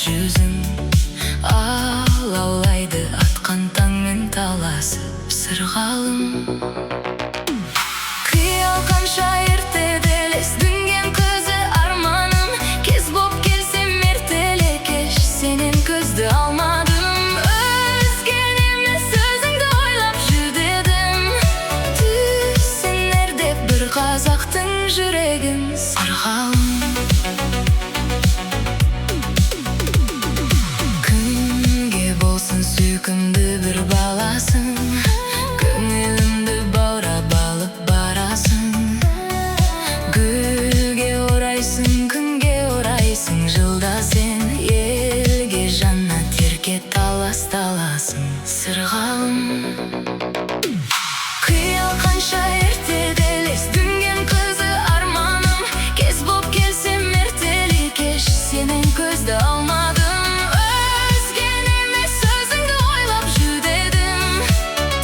жүзің. Лаулайды атқан таңмен таласып сырғалым. Қиял қанша ертеделес дүнген көзі арманым. Кез боп келсем ертелі-кеш сенен көзді алмадым. Өзген емес өзіңді ойлап жүдедім. Түсінер деп бір қазақтың жүрегін сырғалым. Күнге болсын сүйкімді бір баласың, көңілімді баурап алып барасың. Гүлге орайсың, күнге орайсың, жылда сен елге жаннат ерке талас-таласың сырғалым. Қиял қанша ертеделес дүнген көзі арманым. Кез боп келсем ертелі-кеш сенен көзді алмадым. Өзген емес өзіңді ойлап жүдедім.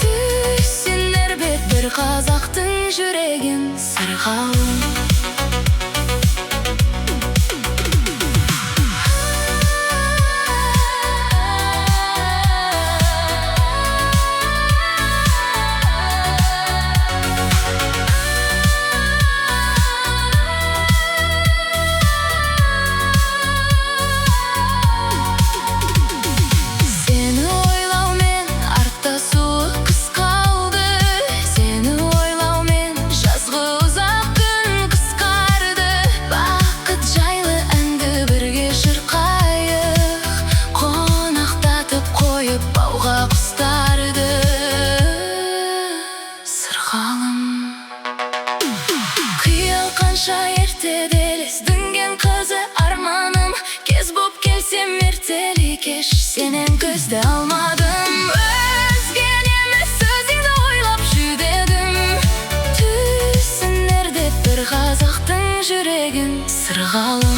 Түсінер бет бір қазақтың жүрегін сырғалым. Бауға құстарды сырғалым. Қиял қанша ертеделес дүнген көзі арманым. Кез боп келсем ертелі-кеш сенен көзді алмадым. Өзген емес өзіңді ойлап жүдедім. Түсінер деп бір қазақтың жүрегін сырғалым.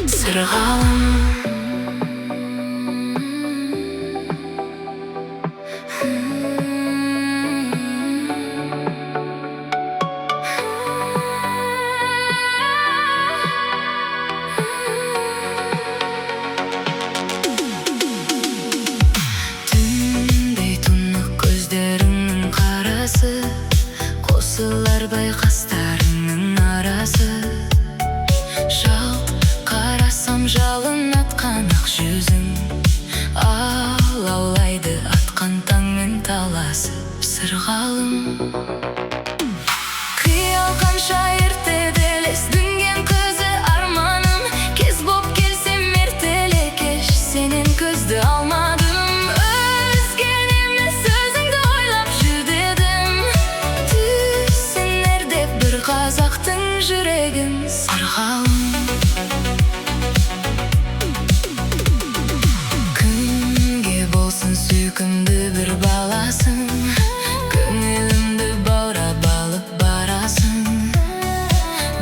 Сырғалым. Түндей тұнық көздеріңнің қарасы, қосылар байқастарыңның арасы. Жалын атқан ақ жүзің, лаулайды атқан таңмен таласып сырғалым. Қиял қанша ертеделес дүнген көзі арманым. Кез боп келсем ертелі-кеш сенен көзді алмадым. Өзген емес өзіңді ойлап жүдедім. Түсінер деп бір қазақтың жүрегін сырғалым. Сүйкімді бір баласың, көңілімді баурап алып барасың.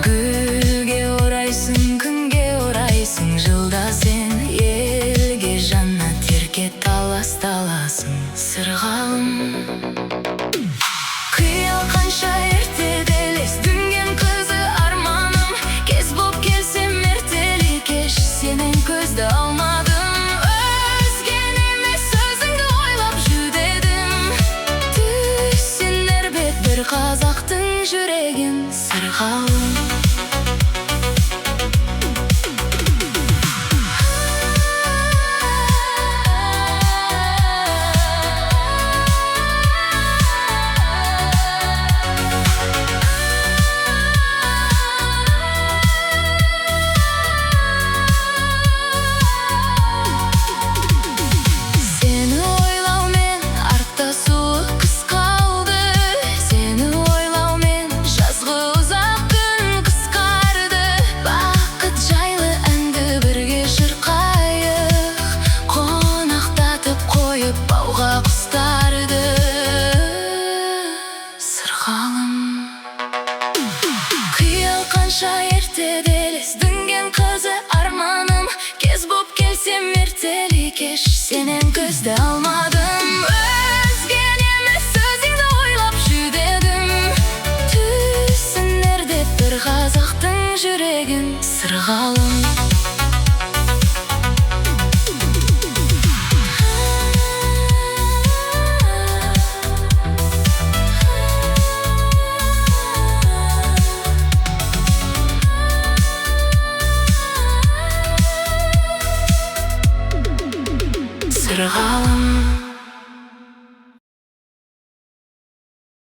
Гүлге орайсың, күнге орайсың, жылда сен елге жаннат ерке талас-таласың сырғалым. Қиял қанша ертеделес дүнген көзі арманым. Кез боп келсем ертелі-кеш сенен көзді алмадым. Қазақтың жүрегін сырғалым. қанша ертеделес элес дүнген кызы арманым, кез боп келсем эртели кеш, сенен көздө алмадым. Өзген эмес өзүңдү ойлоп жүдедим, түсүнөр деп бир казактын жүрөгүн сыргалым. Сыргалым.